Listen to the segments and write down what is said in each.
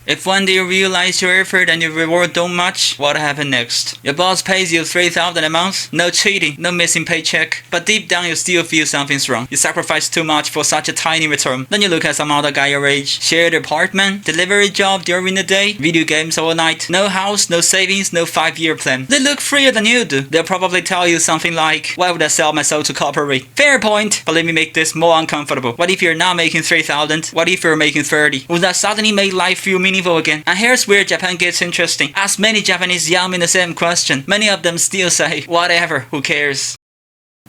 If one day you realize your effort and your reward don't match, what happens next? Your boss pays you $3,000 a month, no cheating, no missing paycheck, but deep down you still feel something's wrong. You sacrifice too much for such a tiny return. Then you look at some other guy your age, shared apartment, delivery job during the day, video games all night, no house, no savings, no 5-year plan. They look freer than you do. They'll probably tell you something like, why would I sell my soul to corporate? Fair point, but let me make this more uncomfortable. What if you're not making 3,000? What if you're making 30? Would that suddenly make life feel meaningful again? And here's where Japan gets interesting. Ask many Japanese young men the same question. Many of them still say, whatever, who cares?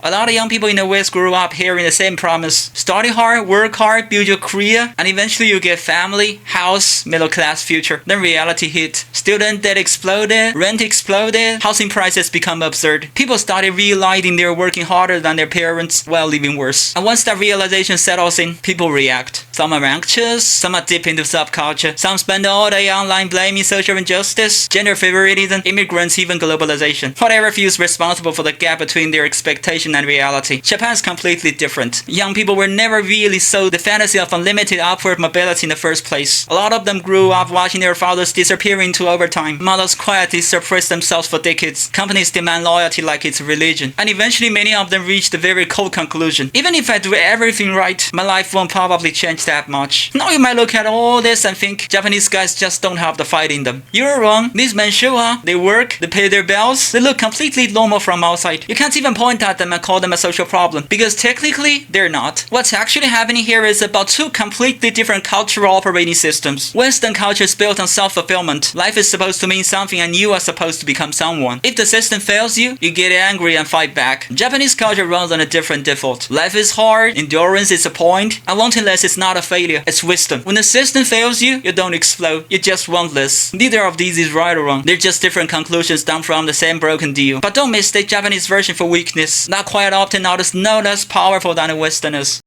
A lot of young people in the West grew up hearing the same promise. Study hard, work hard, build your career, and eventually you get family, house, middle class future. Then reality hit. Student debt exploded, rent exploded, housing prices become absurd. People started realizing they're working harder than their parents while living worse. And once that realization settles in, people react. Some are anxious, some are deep into subculture, some spend all day online blaming social injustice, gender favoritism, immigrants, even globalization. Whatever feels responsible for the gap between their expectation and reality. Japan's completely different. Young people were never really sold the fantasy of unlimited upward mobility in the first place. A lot of them grew up watching their fathers disappear into overtime. Mothers quietly suppress themselves for decades. Companies demand loyalty like it's a religion. And eventually many of them reach the very cold conclusion. Even if I do everything right, my life won't probably change that much. Now you might look at all this and think Japanese guys just don't have the fight in them. You're wrong. These men show up, they work, they pay their bills, they look completely normal from outside. You can't even point at them and call them a social problem, because technically they're not. What's actually happening here is about two completely different cultural operating systems. Western culture is built on self-fulfillment. Life is supposed to mean something and you are supposed to become someone. If the system fails you, you get angry and fight back. Japanese culture runs on a different default. Life is hard, endurance is a point, and wanting less is not a failure, it's wisdom. When the system fails you, you don't explode, you just want less. Neither of these is right or wrong. They're just different conclusions done from the same broken deal. But don't mistake Japanese version for weakness. Not quite often out is no less powerful than the Westerners.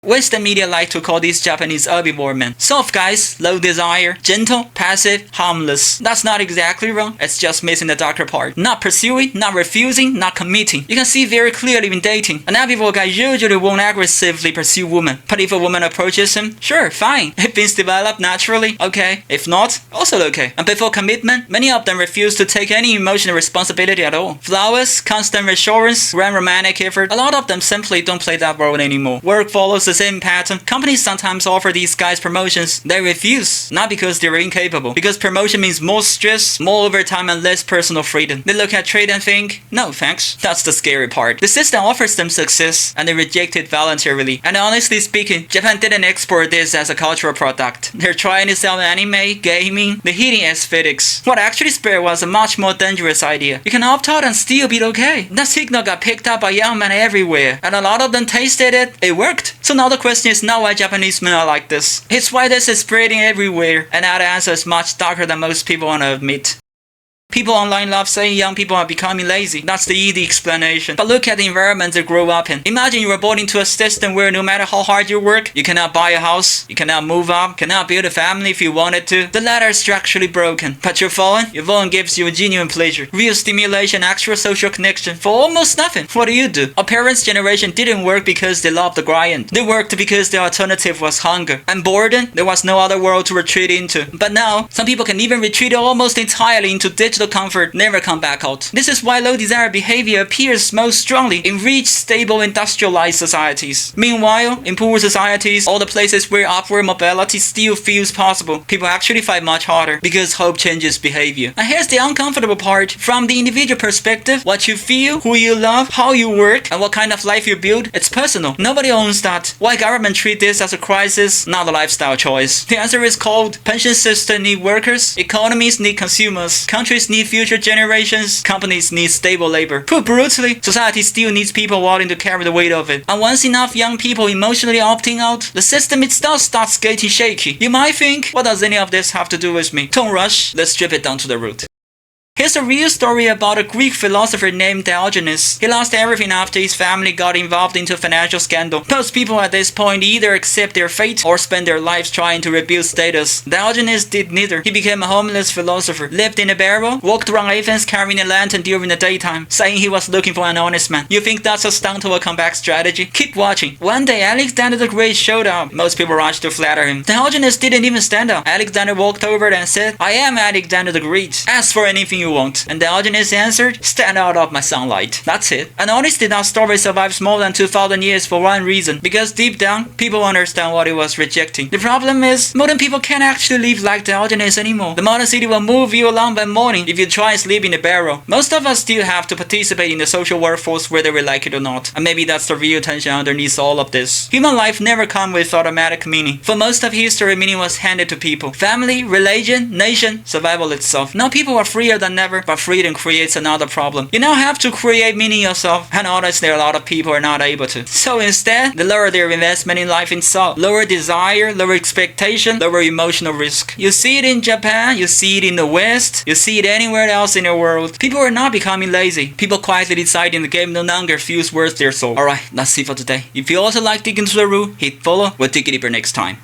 Western media like to call these Japanese herbivore men. Soft guys, low desire, gentle, passive, harmless. That's not exactly wrong, it's just missing the darker part. Not pursuing, not refusing, not committing. You can see very clearly in dating. An herbivore guy usually won't aggressively pursue women. But if a woman approaches him, sure, fine. If things develop naturally, okay. If not, also okay. And before commitment, many of them refuse to take any emotional responsibility at all. Flowers, constant reassurance, grand romantic effort. A lot of them simply don't play that role anymore. Work follows the same pattern. Companies sometimes offer these guys promotions. They refuse, not because they're incapable, because promotion means more stress, more overtime, and less personal freedom. They look at trade and think, no thanks. That's the scary part. The system offers them success, and they reject it voluntarily. And honestly speaking, Japan didn't export this as a cultural product. They're trying to sell anime, gaming, the hitting aesthetics. What actually spread was a much more dangerous idea. You can opt out and still be okay. That signal got picked up by young men everywhere, and a lot of them tasted it. It worked. So now the question is not why Japanese men are like this. It's why this is spreading everywhere, and that answer is much darker than most people want to admit. People online love saying young people are becoming lazy. That's the easy explanation. But look at the environment they grow up in. Imagine you were born into a system where no matter how hard you work, you cannot buy a house, you cannot move up, cannot build a family if you wanted to. The ladder is structurally broken. But your phone gives you a genuine pleasure, real stimulation, actual social connection for almost nothing. What do? Our parents' generation didn't work because they loved the grind. They worked because the alternative was hunger. And boredom, there was no other world to retreat into. But now, some people can even retreat almost entirely into digital comfort, never come back out. This is why low desire behavior appears most strongly in rich, stable, industrialized societies. Meanwhile, in poor societies, all the places where upward mobility still feels possible, people actually fight much harder because hope changes behavior. And here's the uncomfortable part. From the individual perspective, what you feel, who you love, how you work, and what kind of life you build, it's personal. Nobody owns that. Why government treat this as a crisis, not a lifestyle choice? The answer is cold. Pension systems need workers, economies need consumers, countries need future generations, companies need stable labor. Put brutally, society still needs people willing to carry the weight of it. And once enough young people emotionally opting out, the system itself starts getting shaky. You might think, what does any of this have to do with me? Don't rush, let's strip it down to the root. Here's a real story about a Greek philosopher named Diogenes. He lost everything after his family got involved into financial scandal. Most people at this point either accept their fate or spend their lives trying to rebuild status. Diogenes did neither. He became a homeless philosopher, lived in a barrel, walked around Athens carrying a lantern during the daytime, saying he was looking for an honest man. You think that's a stunt or a comeback strategy? Keep watching. One day, Alexander the Great showed up. Most people rushed to flatter him. Diogenes didn't even stand up. Alexander walked over and said, "I am Alexander the Great. Ask for anything you want." And Diogenes answered, "Stand out of my sunlight." That's it. And honestly, that story survives more than 2,000 years for one reason. Because deep down, people understand what it was rejecting. The problem is, modern people can't actually live like Diogenes anymore. The modern city will move you along by morning if you try and sleep in a barrel. Most of us still have to participate in the social workforce whether we like it or not. And maybe that's the real tension underneath all of this. Human life never comes with automatic meaning. For most of history, meaning was handed to people. Family, religion, nation, survival itself. Now people are freer than ever, but freedom creates another problem. You now have to create meaning yourself, and honestly a lot of people are not able to. So instead, they lower their investment in life itself. Lower desire, lower expectation, lower emotional risk. You see it in Japan, you see it in the West, you see it anywhere else in the world. People are not becoming lazy. People quietly deciding the game no longer feels worth their soul. Alright, that's it for today. If you also like digging into the root, hit follow. We'll dig it deeper next time.